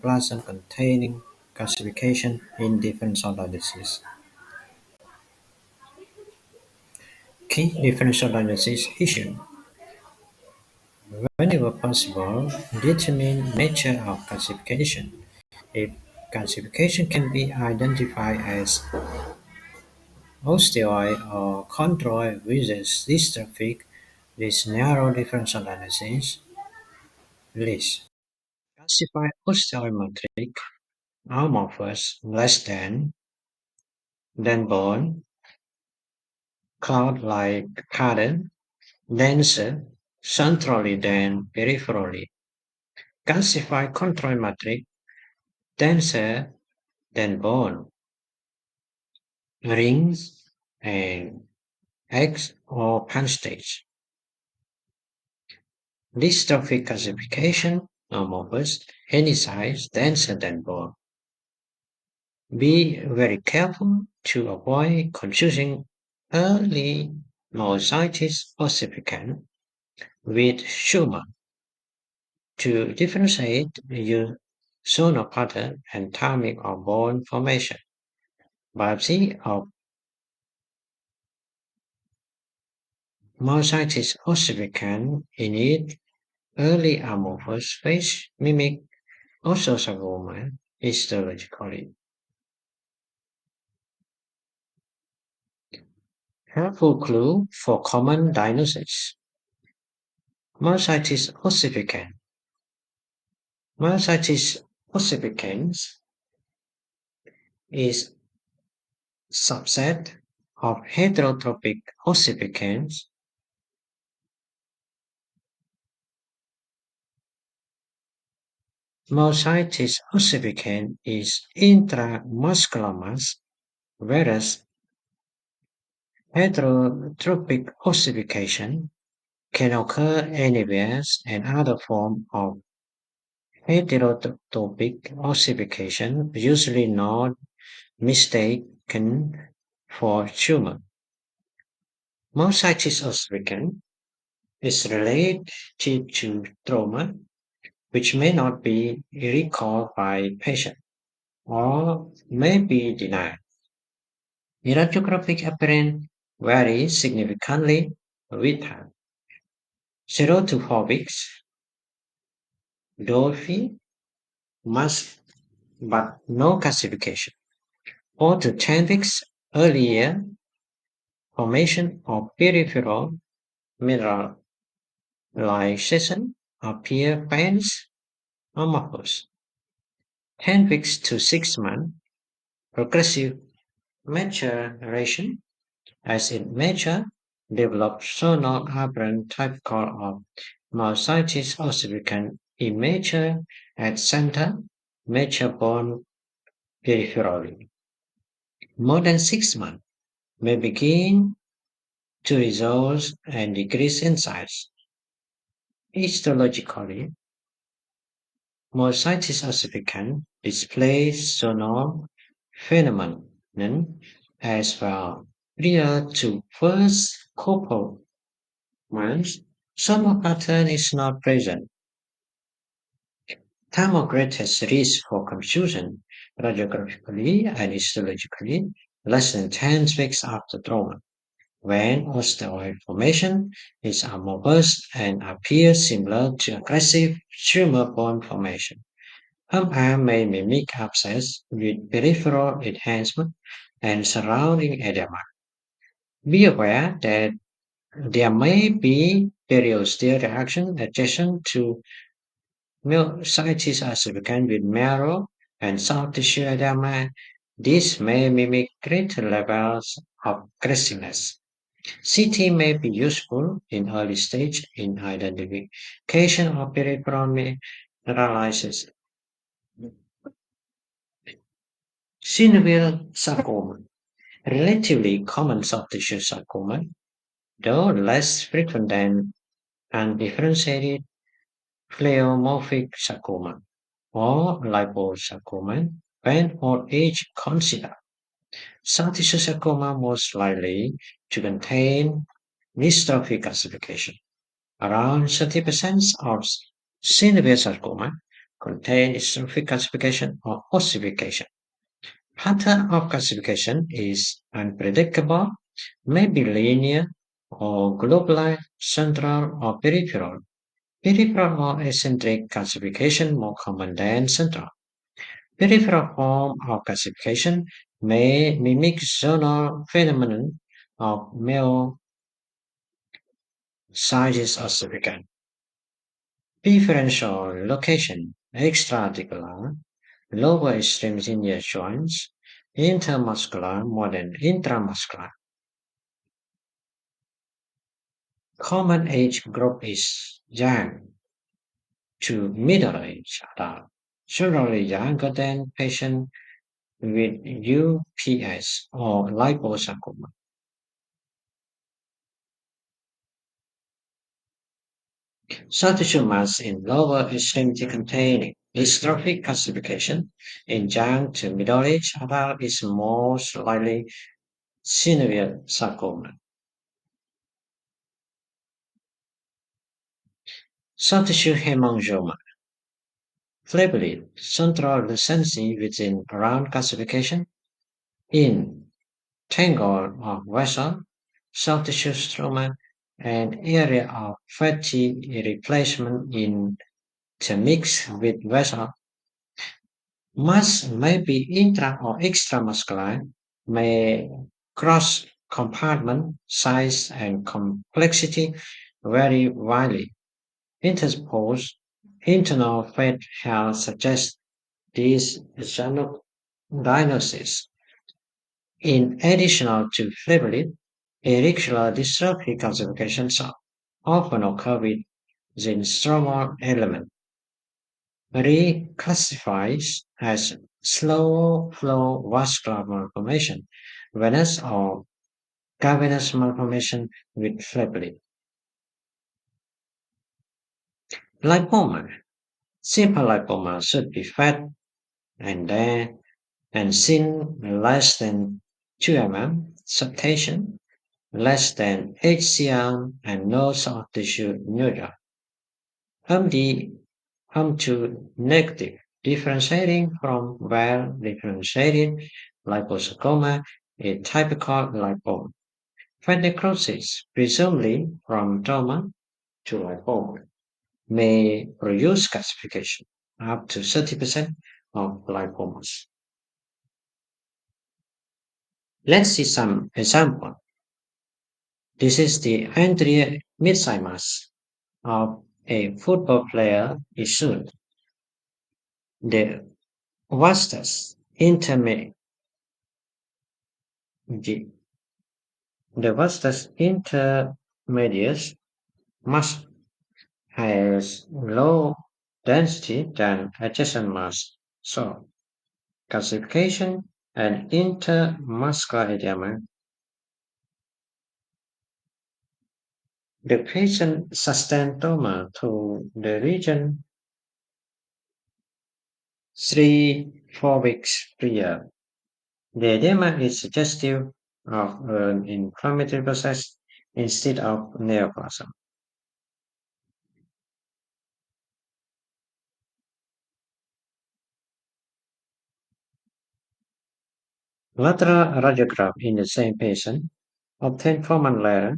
neoplasm containing calcification in differential diagnosis. Key differential diagnosis issue. Whenever possible, determine nature of calcification. If calcification can be identified as osteoid or chondroid versus dystrophic, this narrow differential diagnosis list. Calcified osteoid matrix amorphous less than bone, cloud-like pattern, denser centrally than peripherally. Calcified chondroid matrix denser than bone, rings, and eggs or panstage. Dystrophic calcification amorphous any size denser than bone. Be very careful to avoid confusing early myositis ossificans with tumor. To differentiate, use zonal pattern and timing of bone formation. Biopsy of myositis ossificans in its early amorphous phase mimic osteosarcoma histologically. Helpful clue for common diagnosis. Myositis ossificans. Myositis ossificans is subset of heterotrophic ossificans. Myositis ossificans is intramuscular mass, whereas heterotrophic ossification can occur anywhere, and other forms of heterotopic ossification usually not mistaken for tumor. Myositis ossificans is related to trauma, which may not be recalled by patient or may be denied. Radiographic appearance varies significantly with time. 0 to 4 weeks, Dolphy must but no calcification. 4 to 10 weeks earlier, formation of peripheral mineralization appear pains amorphous. 10 weeks to 6 months, progressive maturation as it matures develops zonal aberrant typical of myositis ossificans immature at center, mature bone peripherally. More than 6 months may begin to resolve and decrease in size. Histologically, myositis ossificans displays zonal phenomenon as well. Prior to first couple months, zonal pattern is not present. Time of greatest risk for confusion radiographically and histologically less than 10 weeks after trauma, when osteoid formation is amorphous and appears similar to aggressive tumor bone formation. Arm may mimic abscess with peripheral enhancement and surrounding edema. Be aware that there may be periosteal reaction adjacent to myositis ossificans with marrow and soft tissue edema. This may mimic greater levels of aggressiveness. CT may be useful in early stage in identification of peripheral mineralization. Synovial sarcoma, relatively common soft tissue sarcoma, though less frequent than undifferentiated pleomorphic sarcoma or liposarcoma when old age considered. Soft tissue sarcoma most likely to contain dystrophic calcification. Around 30% of synovial sarcoma contain dystrophic calcification or ossification. Pattern of calcification is unpredictable, may be linear or globular, central or peripheral. Peripheral or eccentric calcification more common than central. Peripheral form of calcification may mimic zonal phenomenon of myositis ossificans. Preferential location, extraarticular, lower extremity near joints, intermuscular more than intramuscular. Common age group is young to middle-aged adult, generally younger than patients with UPS or liposarcoma. Soft tissue mass in lower extremity containing dystrophic calcification in young to middle-aged adult is most likely synovial sarcoma. Soft tissue hemangioma, flabelid, central lucency within around calcification in tangle of vessel, soft tissue stroma, and area of fatty replacement in the mix with vessel. Mass may be intra or extramuscular, may cross compartment size and complexity vary widely. Interposed internal fat health suggests this diagnosis. In addition to flavonoid, auricular dystrophy calcifications often occur with the stromal element, reclassifies as slow flow vascular malformation, venous or cavernous malformation with flavonoid. Lipoma. Simple lipoma should be fat and then and thin less than 2 mm, subtation less than 8 cm, and no soft tissue neutral. MD M2 negative, differentiating from well differentiated liposarcoma, a typical lipoma. Fat necrosis, presumably from trauma to lipoma, may produce calcification up to 30% of lipomas. Let's see some example. This is the anterior midsection mass of a football player issued. The vastus intermedius, the, the vastus intermedius mass has low density than adjacent mass. So calcification and intermuscular edema. The patient sustained trauma to the region 3 4 weeks prior. The edema is suggestive of an inflammatory process instead of neoplasm. Lateral radiograph in the same patient, obtained 4 months later,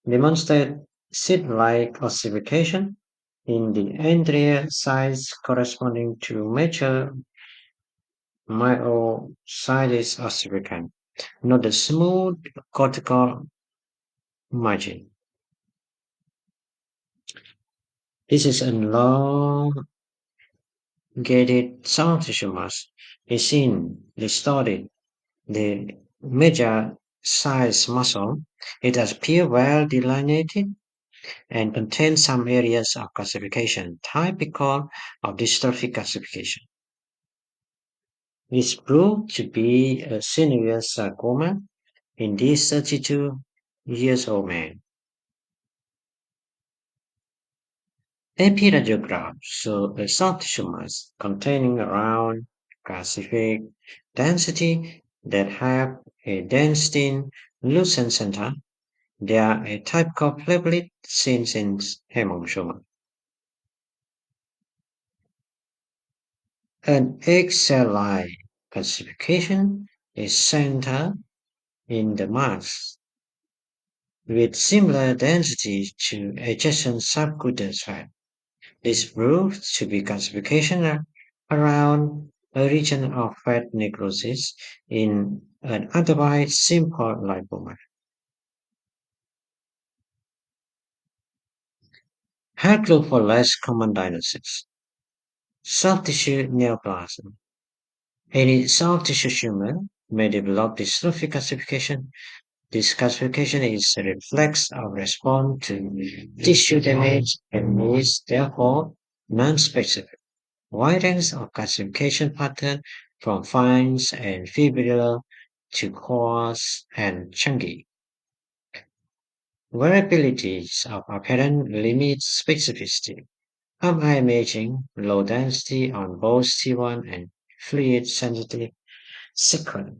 demonstrate seed-like ossification in the anterior sides corresponding to mature myositis ossificans, not the smooth cortical margin. This is a elongated soft tissue mass is seen distorted the major size muscle. It appears well delineated and contains some areas of calcification, typical of dystrophic calcification. It is proved to be a synovial sarcoma in this 32 years old man. Epiradiograph show a soft tissue mass containing around calcific density that have a dense lucent center. They are a typical platelet seen in hemangioma. An egg cell-like calcification is centered in the mass, with similar density to adjacent subcutaneous fat. This proved to be calcification around a region of fat necrosis in an otherwise simple lipoma. Head look for less common diagnosis. Soft tissue neoplasm. Any soft tissue tumor may develop dystrophic calcification. This calcification is a reflex of response to tissue damage and is therefore non-specific. Wide range of calcification pattern from fines and fibrillar to coarse and chunky. Variabilities of apparent limit specificity. MR imaging, low density on both T1 and fluid sensitive sequence.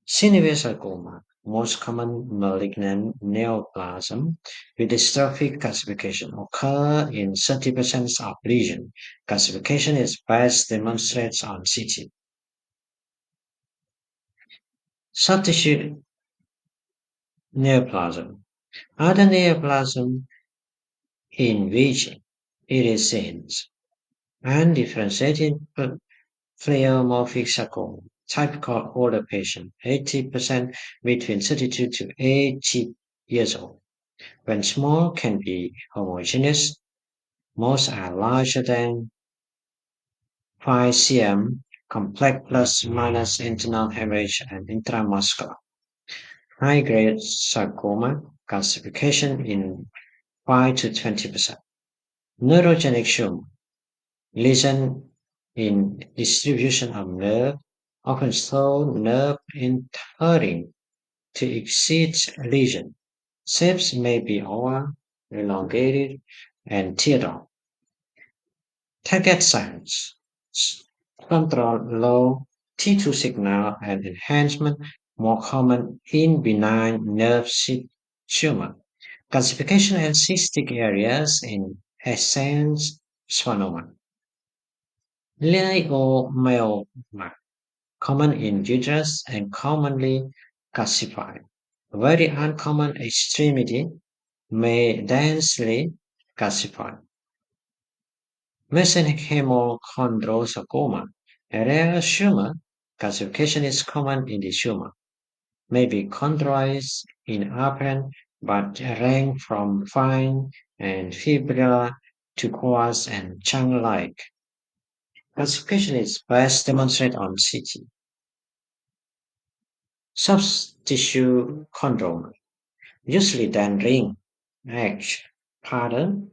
Synovial sarcoma, most common malignant neoplasm with dystrophic calcification, occur in 30% of lesions. Calcification is best demonstrated on CT. Soft tissue neoplasm. Other neoplasm in which it is seen undifferentiated pleomorphic sarcoma, typical older patient, 80% between 32 to 80 years old. When small can be homogeneous, most are larger than 5 cm, complex plus minus internal hemorrhage and intramuscular. High-grade sarcoma calcification in 5 to 20%. Neurogenic tumor, lesion in distribution of nerve, often slow nerve entering to exceed lesion. Shapes may be oval, elongated, and teardrop. Target signs control low T2 signal and enhancement more common in benign nerve sheath tumor. Calcification and cystic areas in essence schwannoma. Leiomyoma, common in uterus and commonly calcified. Very uncommon extremity may densely calcify. Mesenchymochondrosarcoma, a rare tumor, calcification is common in the tumor, may be chondroids in apparent but range from fine and fibrillar to coarse and chunk-like. Calcification is best demonstrated on CT. Soft tissue chondroma, usually then ring, edge, pattern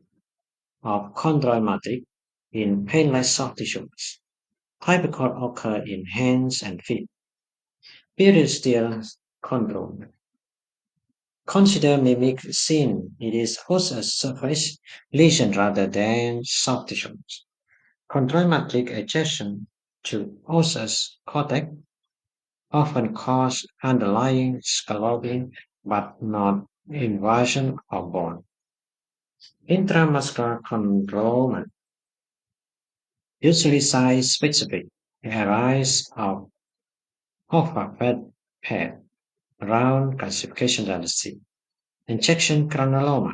of chondroid matrix in painless soft tissues. Typical occur in hands and feet. Periosteal chondroma. Consider mimic scene. It is also a surface lesion rather than soft tissues. Chondromatic adjacent to osseous cortex often cause underlying scalloping but not invasion of bone. Intramuscular chondroma, usually size specific, arise of a fat pad around calcification density. Injection granuloma,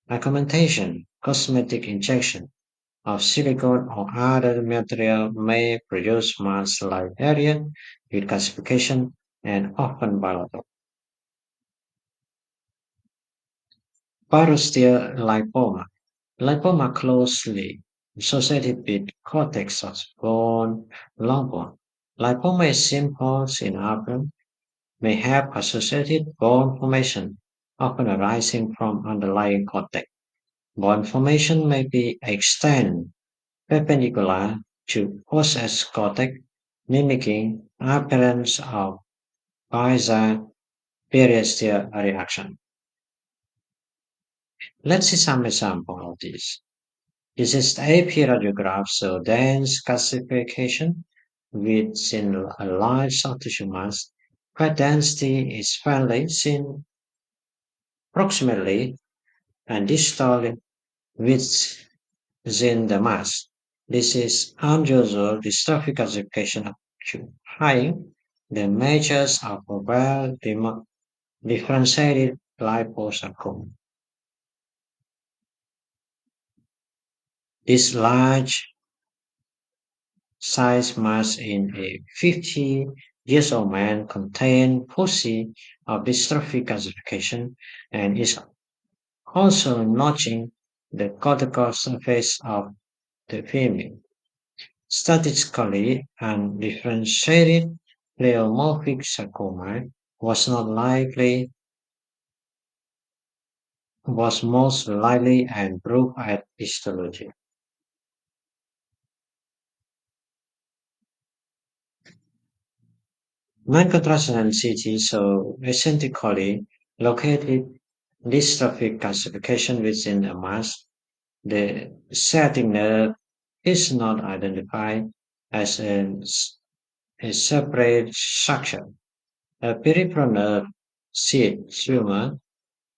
augmentation, cosmetic injection of silicone or other material may produce mass-like area with calcification and often bilateral. Parosteal lipoma, lipoma closely associated with cortex of bone, long bone. Lipoma is simple in outcome, may have associated bone formation, often arising from underlying cortex. Bone formation may be extend perpendicular to osseous cortex, mimicking appearance of bizarre periosteal reaction. Let's see some example of this. This is AP radiograph, so dense calcification within a large soft tissue mass. Fat density is fairly seen proximally and distally within the mass. This is unusual dystrophic classification occurring. The measures of a differentiated liposarcoma. This large size mass in a 50 years old man contain foci of dystrophic calcification and is also notching the cortical surface of the femur. Statistically, undifferentiated pleomorphic sarcoma was not likely was most likely and proof at histology. Non-contrastional CT so eccentrically located dystrophic calcification within a mass. The setting nerve is not identified as a separate structure. A peripheral nerve seed tumor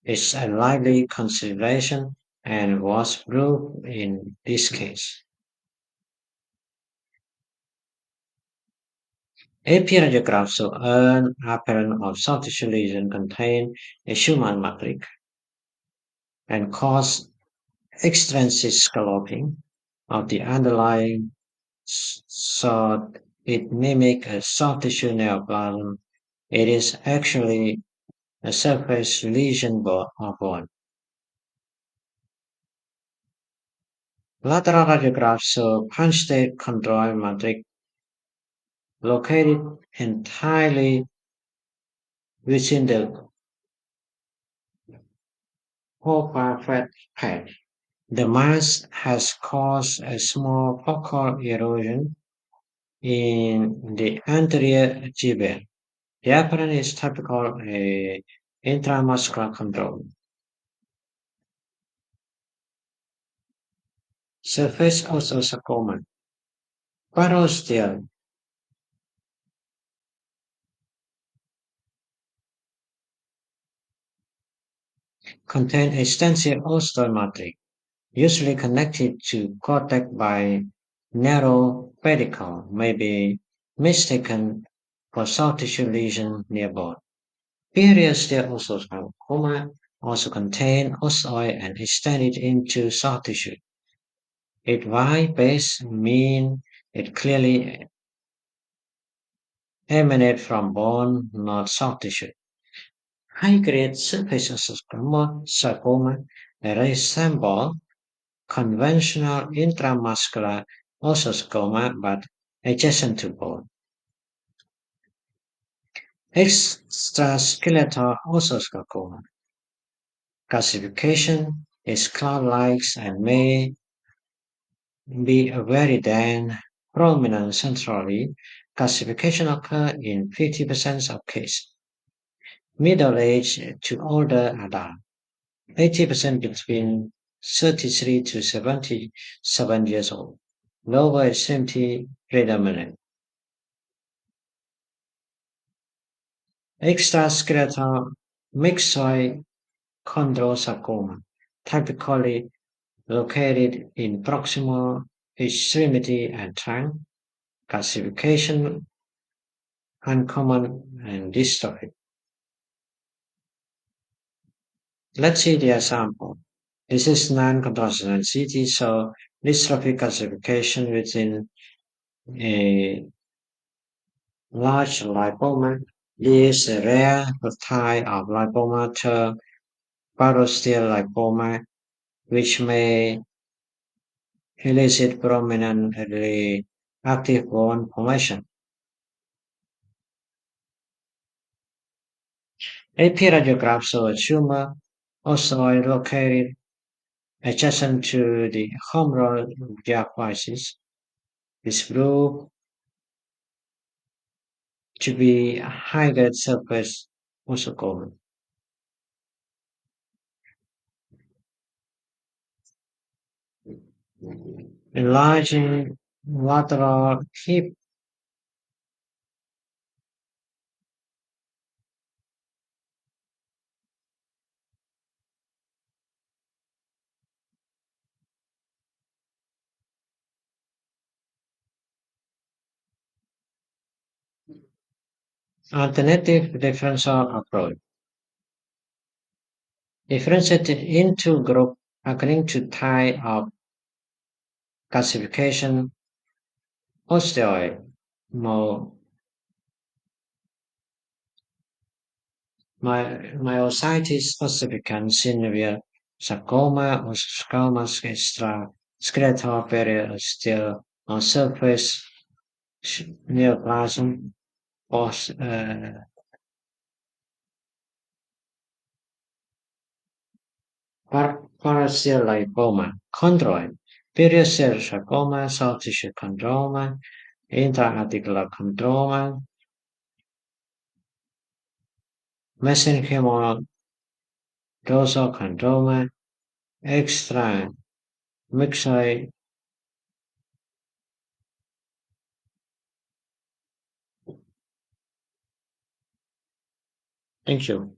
is a likely consideration and was proved in this case. AP radiographs show an apparent or soft tissue lesion contain a human matrix and cause extrinsic scalloping of the underlying so it mimic a soft tissue neoplasm. It is actually a surface lesion of bone. Lateral radiographs show punctate chondroid matrix located entirely within the pulpar fat pad. The mass has caused a small focal erosion in the anterior gibbet. The apparent is typical a intramuscular control. Surface osteosarcoma. Parosteal contain extensive osteomatrix, usually connected to cortex by narrow pedicle, may be mistaken for soft tissue lesion near bone. Periosteal osteosarcoma also contain osteoid and extended into soft tissue. It Y-based mean it clearly emanate from bone, not soft tissue. High-grade surface sarcoma resemble conventional intramuscular osteosarcoma but adjacent to bone. Extraskeletal osteosarcoma classification is cloud-like and may be very then prominent centrally. Classification occur in 50% of cases. Middle-aged to older adult, 80% between 33 to 77 years old. Lower extremity predominant. Extraskeletal myxoid chondrosarcoma, typically located in proximal extremity and trunk. Classification uncommon and dystrophic. Let's see the example. This is non-contrastional CT, so dystrophic classification within a large lipoma is a rare type of lipoma termed parosteal lipoma, which may elicit prominently active bone formation. AP radiographs show a tumor also located adjacent to the humeral diaphysis is proved to be a high-grade surface sarcoma. Enlarging lateral hip Alternative differential approach. Differentiated into group according to type of calcification, osteoid, mo- myositis ossificans, synovial sarcoma, or sarcoma skeletal periosteal on surface, neoplasm, os, Paracel lipoma, chondroid, periosteal sarcoma, soft tissue chondroma, intra-articular chondroma, mesenchymal dorsal chondroma, extra myxoid. Thank you.